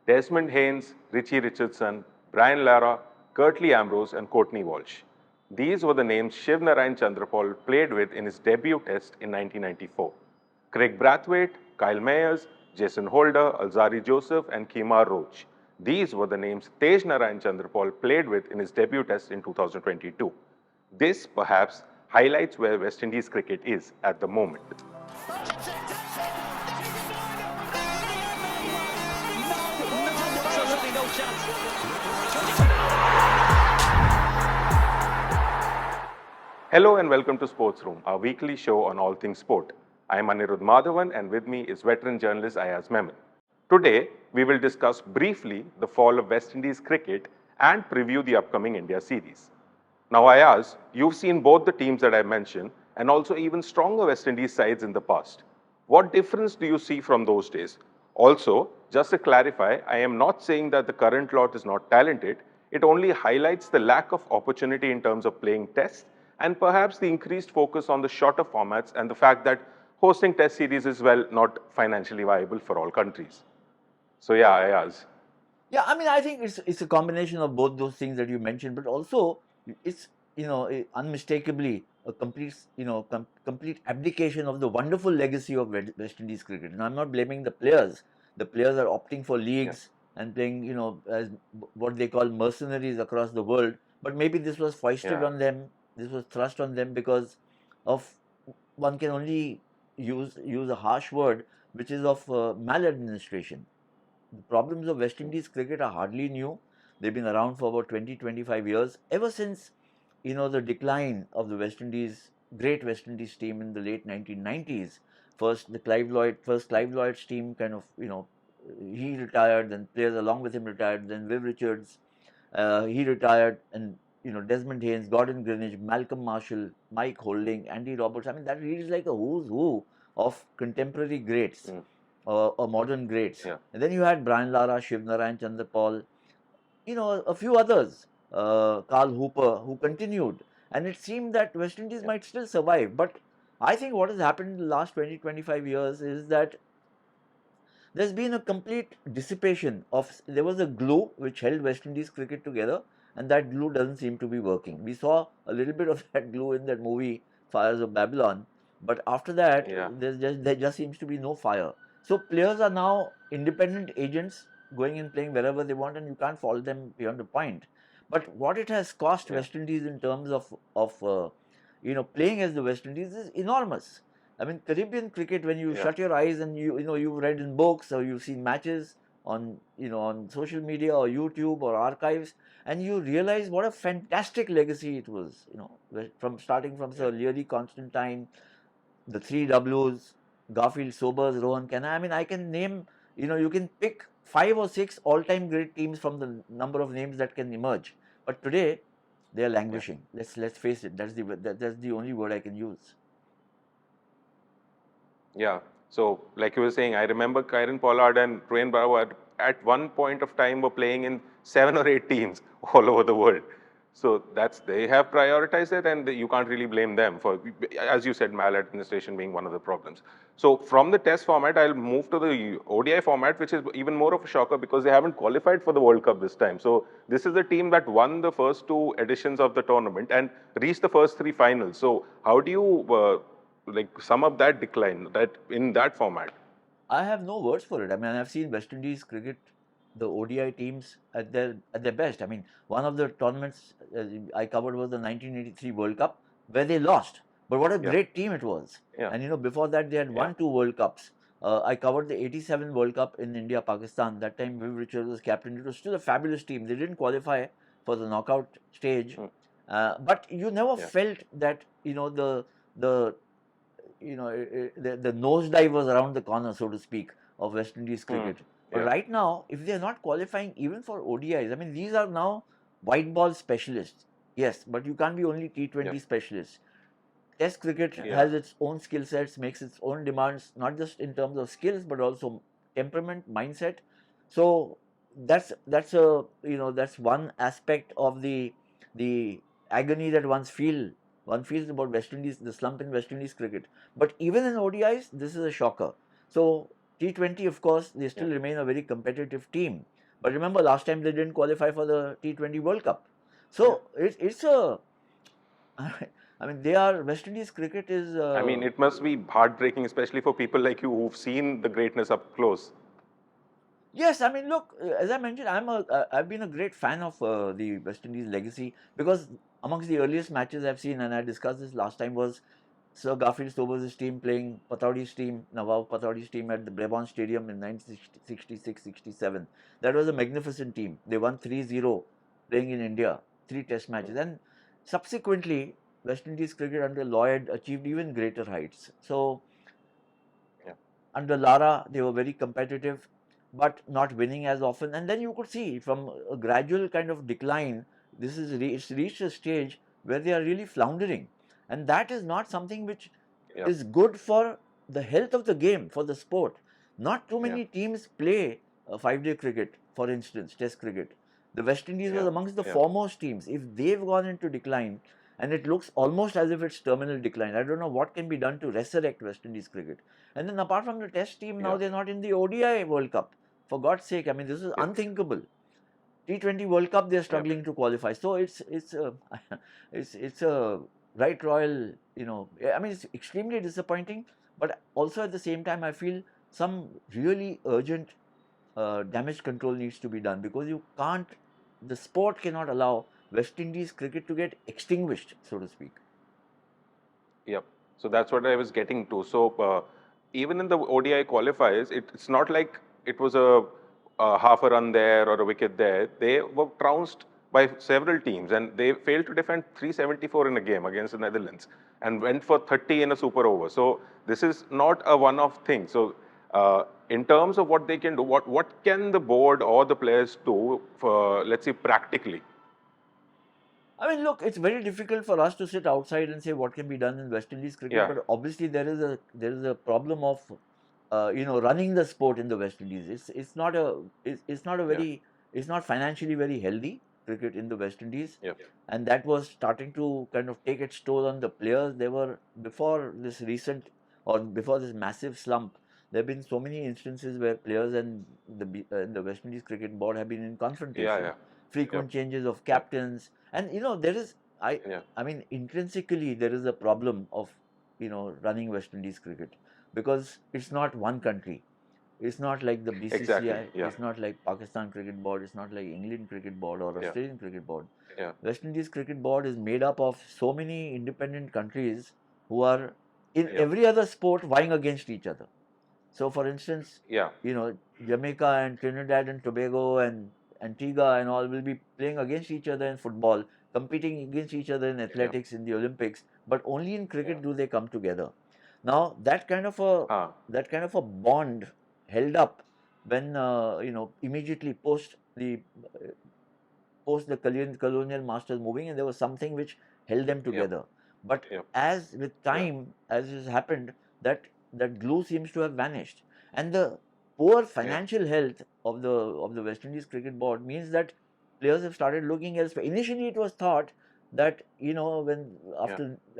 Desmond Haynes, Richie Richardson, Brian Lara, Curtly Ambrose and Courtney Walsh. These were the names Shiv Narayan Chandrapal played with in his debut test in 1994. Craig Brathwaite, Kyle Mayers, Jason Holder, Alzari Joseph and Kemar Roach. These were the names Tej Narayan Chandrapal played with in his debut test in 2022. This, perhaps, highlights where West Indies cricket is at the moment. Hello and welcome to Sports Room, our weekly show on all things sport. I am Anirudh Madhavan and with me is veteran journalist Ayaz Memon. Today, we will discuss briefly the fall of West Indies cricket and preview the upcoming India series. Now Ayaz, you've seen both the teams that I mentioned and also even stronger West Indies sides in the past. What difference do you see from those days? Also, just to clarify, I am not saying that the current lot is not talented. It only highlights the lack of opportunity in terms of playing tests and perhaps the increased focus on the shorter formats and the fact that hosting test series is, well, not financially viable for all countries. So yeah, Ayaz. Yeah, I mean, I think it's a combination of both those things that you mentioned, but also it's unmistakably a complete complete abdication of the wonderful legacy of West Indies cricket. And I'm not blaming the players. The players are opting for leagues and playing as what they call mercenaries across the world. But maybe this was foisted on them. This was thrust on them because of, one can only use a harsh word, which is of maladministration. The problems of West Indies cricket are hardly new. They've been around for about 20-25 years, ever since the decline of the great West Indies team in the late 1990s. First Clive Lloyd's team kind of, he retired, then players along with him retired, then Viv Richards, he retired, and Desmond Haynes, Gordon Greenidge, Malcolm Marshall, Mike Holding, Andy Roberts. I mean, that really is like a who's who of contemporary greats. Or modern greats. And then you had Brian Lara, Shiv Narayan Chandrapal, a few others, Carl Hooper, who continued. And it seemed that West Indies might still survive. But I think what has happened in the last 20-25 years is that there's been a complete dissipation of, there was a glue which held West Indies cricket together, and that glue doesn't seem to be working. We saw a little bit of that glue in that movie, Fires of Babylon, but after that, there just seems to be no fire. So players are now independent agents going and playing wherever they want, and you can't fault them beyond a point. But what it has cost West Indies in terms of playing as the West Indies is enormous. I mean, Caribbean cricket, when you shut your eyes and you've read in books or you've seen matches on on social media or YouTube or archives, and you realize what a fantastic legacy it was. From starting from Sir Leary Constantine, the three Ws, Garfield Sobers, Rohan Khanna. I mean, I can name. You can pick 5 or 6 all-time great teams from the number of names that can emerge. But today, they are languishing. Let's face it. That's the only word I can use. Yeah. So, like you were saying, I remember Kieron Pollard and Rohan Bravo at one point of time were playing in 7 or 8 teams all over the world. So they have prioritized it, and you can't really blame them for, as you said, maladministration being one of the problems. So from the test format, I'll move to the ODI format, which is even more of a shocker because they haven't qualified for the World Cup this time. So this is a team that won the first 2 editions of the tournament and reached the first 3 finals. So how do you sum up that decline in that format? I have no words for it. I mean, I've seen West Indies cricket, the ODI teams at their best. I mean, one of the tournaments I covered was the 1983 World Cup, where they lost. But what a great team it was. And before that, they had won 2 World Cups. I covered the 87 World Cup in India, Pakistan. That time, Viv Richards was captain. It was still a fabulous team. They didn't qualify for the knockout stage. But you never felt that, the nosedive was around the corner, so to speak, of West Indies cricket. But right now, if they are not qualifying even for ODIs, I mean, these are now white ball specialists. Yes, but you can't be only T20 specialists. Test cricket has its own skill sets, makes its own demands, not just in terms of skills, but also temperament, mindset. So that's one aspect of the agony that one feels about West Indies, the slump in West Indies cricket. But even in ODIs, this is a shocker. So T20, of course, they still remain a very competitive team. But remember, last time they didn't qualify for the T20 World Cup. So it's a, I mean, West Indies cricket is. I mean, it must be heartbreaking, especially for people like you who've seen the greatness up close. Yes, I mean, look, as I mentioned, I've been a great fan of the West Indies legacy, because amongst the earliest matches I've seen, and I discussed this last time, was Sir Garfield Stober's team playing Pataudi's team, Nawab Pataudi's team at the Brabant Stadium in 1966-67. That was a magnificent team. They won 3-0 playing in India, 3 test matches. And subsequently, West Indies cricket under Lloyd achieved even greater heights. So, under Lara, they were very competitive, but not winning as often. And then you could see from a gradual kind of decline, it's reached a stage where they are really floundering. And that is not something which is good for the health of the game, for the sport. Not too many teams play 5-day cricket, for instance, Test cricket. The West Indies was amongst the foremost teams. If they've gone into decline, and it looks almost as if it's terminal decline, I don't know what can be done to resurrect West Indies cricket. And then apart from the Test team, now they're not in the ODI World Cup. For God's sake, I mean, this is unthinkable. T20 World Cup, they're struggling to qualify. So it's it's a right royal, I mean, it's extremely disappointing. But also at the same time, I feel some really urgent damage control needs to be done, because the sport cannot allow West Indies cricket to get extinguished, so to speak. Yep. So that's what I was getting to. So even in the ODI qualifiers, it's not like it was a half a run there or a wicket there. They were trounced by several teams, and they failed to defend 374 in a game against the Netherlands and went for 30 in a super over. So this is not a one-off thing. So in terms of what they can do, what can the board or the players do for, let's say, practically? I mean, look, it's very difficult for us to sit outside and say what can be done in West Indies cricket, but obviously there is a problem of running the sport in the West Indies. It's not financially very healthy, cricket in the West Indies, and that was starting to kind of take its toll on the players. They were before this massive slump. There have been so many instances where players and the West Indies Cricket Board have been in confrontation. Frequent changes of captains, and there is I mean, intrinsically there is a problem of running West Indies cricket, because it's not one country. It's not like the BCCI. Exactly. It's not like Pakistan Cricket Board. It's not like England Cricket Board or Australian Cricket Board. West Indies Cricket Board is made up of so many independent countries who are in every other sport vying against each other. So, for instance, Jamaica and Trinidad and Tobago and Antigua and all will be playing against each other in football, competing against each other in athletics, in the Olympics, but only in cricket do they come together. Now, that kind of a bond held up when immediately post the colonial masters moving, and there was something which held them together. But as with time, as has happened, that glue seems to have vanished, and the poor financial health of the West Indies Cricket Board means that players have started looking elsewhere. Initially, it was thought that when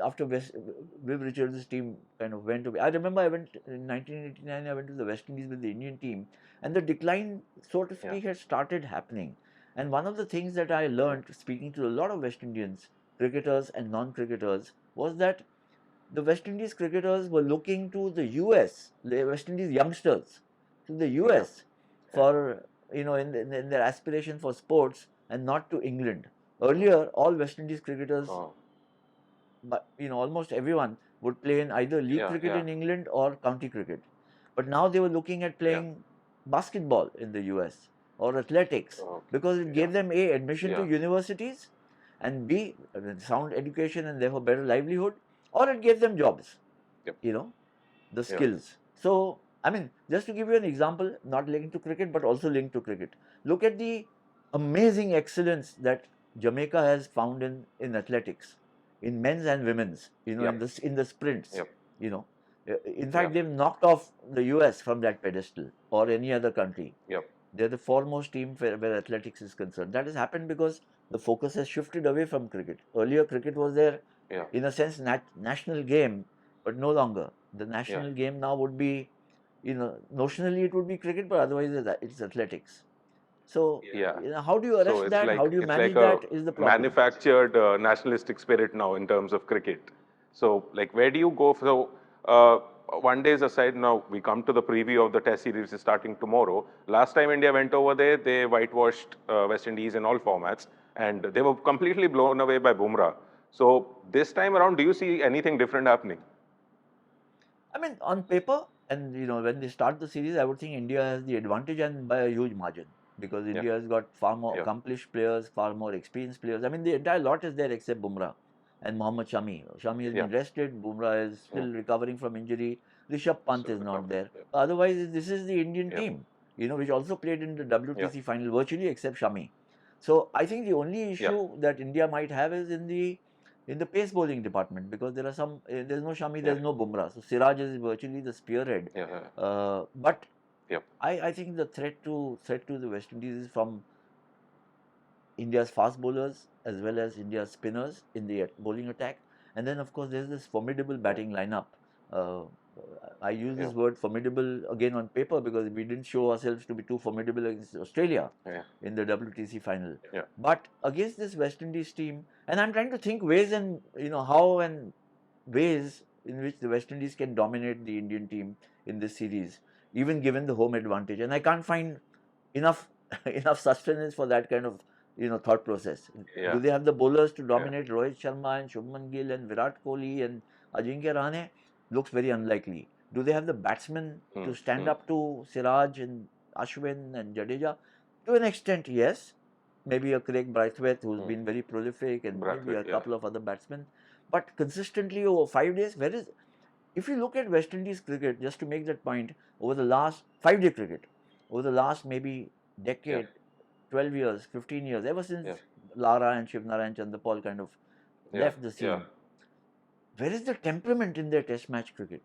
after Viv Richards' team kind of went away. I remember I went in 1989. I went to the West Indies with the Indian team, and the decline, so to speak, had started happening. And one of the things that I learned speaking to a lot of West Indians cricketers and non-cricketers was that the West Indies cricketers were looking to the US, the West Indies youngsters, to the US for in their aspiration for sports, and not to England. Earlier, all West Indies cricketers, but almost everyone would play in either league cricket in England or county cricket. But now they were looking at playing basketball in the US or athletics, because it gave them A, admission to universities, and B, sound education and therefore better livelihood, or it gave them jobs, the skills. So, I mean, just to give you an example, not linked to cricket but also linked to cricket, look at the amazing excellence that Jamaica has found in athletics, in men's and women's, in the sprints, In fact, they've knocked off the US from that pedestal, or any other country. They're the foremost team where athletics is concerned. That has happened because the focus has shifted away from cricket. Earlier, cricket was their, in a sense, national game, but no longer. The national game now would be, notionally it would be cricket, but otherwise it's athletics. So, Yeah. how do you So arrest that? How do you it's like manage a that is the problem. manufactured nationalistic spirit now in terms of cricket. So like where do you go? So uh, one day's aside, now we come to the preview of the Test series is starting tomorrow. Last time India went over there, they whitewashed West Indies in all formats, and they were completely blown away by Bumrah. So this time around, do you see anything different happening? I mean, on paper, and when they start the series, I would think India has the advantage and by a huge margin because Yeah. India has got far more Yeah. accomplished players, far more experienced players. I mean, the entire lot is there except Bumrah and Mohammad Shami. Shami has Yeah. been rested. Bumrah is still recovering from injury. Rishabh Pant So is not recovery. there. Otherwise, this is the Indian Yeah. team, which also played in the Yeah. WTC final virtually except Shami. So I think the only Yeah. issue that India might have is in the pace bowling department because there are some there's no Shami, Yeah. there's no Bumrah. So Siraj is virtually the spearhead. Yeah. Yeah. But Yep. I think the threat to the West Indies is from India's fast bowlers as well as India's spinners in the bowling attack. And then, of course, there's this formidable batting lineup. Uh, I use Yeah. this word formidable again on paper because we didn't show ourselves to be too formidable against Australia Yeah. in the WTC final. Yeah. But against this West Indies team, and I'm trying to think ways and how and ways in which the West Indies can dominate the Indian team in this series, even given the home advantage. And I can't find enough enough sustenance for that kind of thought process. Yeah. Do they have the bowlers to Yeah. dominate Rohit Sharma and Shubman Gill and Virat Kohli and Ajinkya Rahane? Looks very unlikely. Do they have the batsmen to stand up to Siraj and Ashwin and Jadeja? To an extent, yes. Maybe a Craig Braithwaite who's been very prolific and maybe a Brathwaite, yeah. couple of other batsmen. But consistently over 5 days, if you look at West Indies cricket, just to make that point, over the last 5-day cricket, over the last maybe decade, 12 years, 15 years, ever since Yeah. Lara and Shivnarayan Chanderpaul kind of Yeah. left the scene, Yeah. where is the temperament in their test match cricket?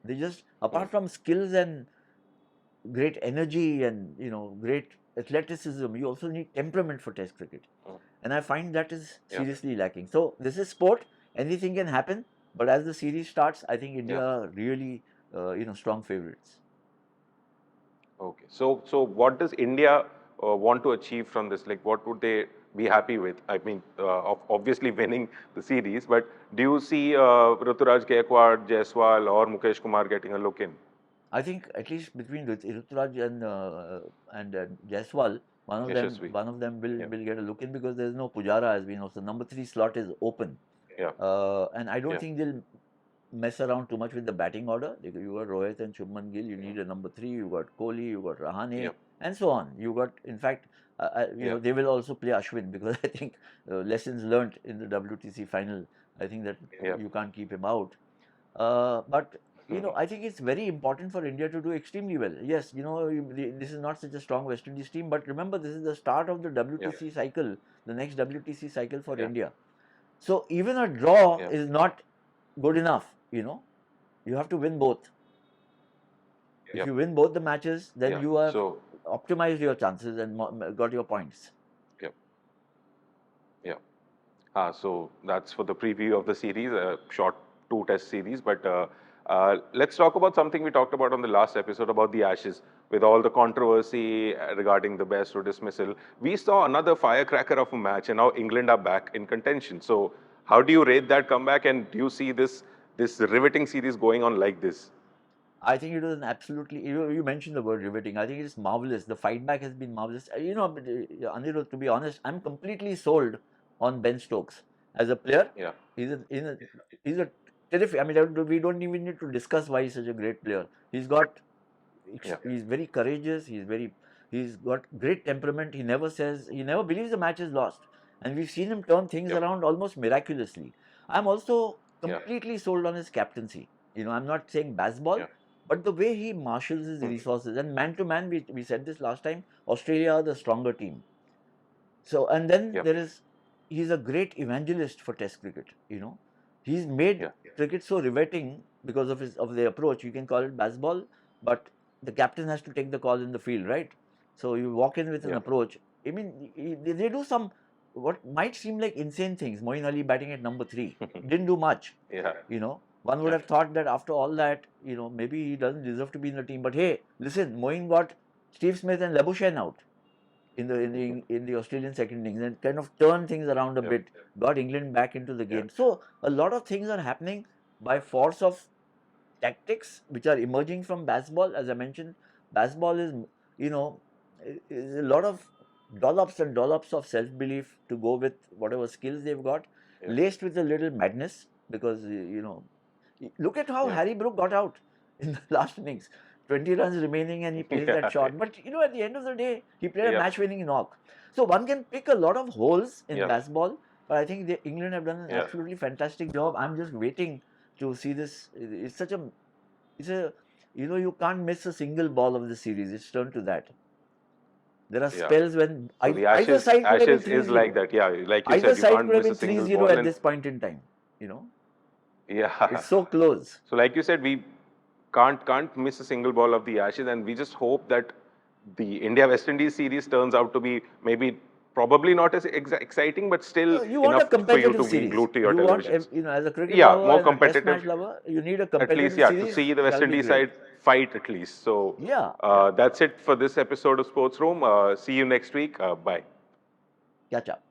They just, apart from skills and great energy and, great athleticism, you also need temperament for test cricket. And I find that is Yeah. seriously lacking. So this is sport, anything can happen. But as the series starts, I think India are really, strong favorites. Okay. So what does India want to achieve from this? Like, what would they be happy with? I mean, obviously winning the series, but do you see Ruturaj Gaikwad, Jaiswal, or Mukesh Kumar getting a look in? I think at least between Ruturaj and Jaiswal, Yashasvi. one of them will Yeah. get a look in because there is no Pujara has been also. Number 3 slot is open, Yeah. and I don't Yeah. think they'll mess around too much with the batting order. You got Rohit and Shubman Gill. You need a number 3. You got Kohli. You got Rahane, Yeah. and so on. You got, in fact, Yeah. they will also play Ashwin because I think lessons learnt in the WTC final. I think that Yeah. you can't keep him out. But I think it's very important for India to do extremely well. Yes, this is not such a strong West Indies team, but remember, this is the start of the WTC cycle, the next WTC cycle for Yeah. India. So even a draw Yeah. is not good enough. You have to win both. If Yeah. you win both the matches, then Yeah. you have So optimized your chances and got your points. yeah. Yeah. So that's for the preview of the series, a short 2-test series. But let's talk about something we talked about on the last episode about the Ashes. With all the controversy regarding the best or dismissal, we saw another firecracker of a match, and now England are back in contention. So, how do you rate that comeback, and do you see this riveting series going on like this? I think it was an absolutely. You mentioned the word riveting. I think it's marvelous. The fight back has been marvelous. Anirudh, to be honest, I'm completely sold on Ben Stokes as a player. Yeah. He's a terrific. I mean, we don't even need to discuss why he's such a great player. He's very courageous. He's got great temperament. He never believes the match is lost, and we've seen him turn things around almost miraculously. I'm also completely sold on his captaincy. I'm not saying baseball. Yeah. But the way he marshals his resources, and man to man, we said this last time, Australia are the stronger team. So, and then he's a great evangelist for Test cricket. He's made cricket so riveting because of the approach. You can call it baseball, but the captain has to take the call in the field, right? So you walk in with an approach. I mean, they do some what might seem like insane things. Moeen Ali batting at number 3 didn't do much. Yeah. One would have thought that after all that, maybe he doesn't deserve to be in the team. But hey, listen, Moeen got Steve Smith and Labuschagne out. in the Australian second innings and kind of turned things around a Yep. bit, got England back into the Yeah. game. So a lot of things are happening by force of tactics which are emerging from baseball. As I mentioned, baseball is, you know, is a lot of dollops and dollops of self-belief to go with whatever skills they've got, Yeah. laced with a little madness because, you know, look at how Yeah. Harry Brook got out in the last innings. 20 runs remaining and he plays that shot. But, you know, at the end of the day, he played a Yep. match-winning knock. So one can pick a lot of holes in Yep. baseball, but I think England have done an Yeah. absolutely fantastic job. I'm just waiting to see this. It's such a, you know, you can't miss a single ball of the series. It's turned to that. There are Yeah. spells when So the either side could have been Ashes is like 3-0. that. Yeah, like you Either said, you side can't could have miss a been single 3-0 ball. at And this point in time. You know, yeah, it's so close. so like you said, we can't miss a single ball of the Ashes, and we just hope that the India West Indies series turns out to be maybe probably not as exciting, but still You want a enough for you competitive to be series. glued to your You want, televisions. you know, as a cricket Yeah, lover more and a test competitive. match lover, you need a At competitive least, yeah, to series. see the West That'll be Indies great. side fight at least. So Yeah. that's it for this episode of Sports Room. See you next week. Bye. Catch up.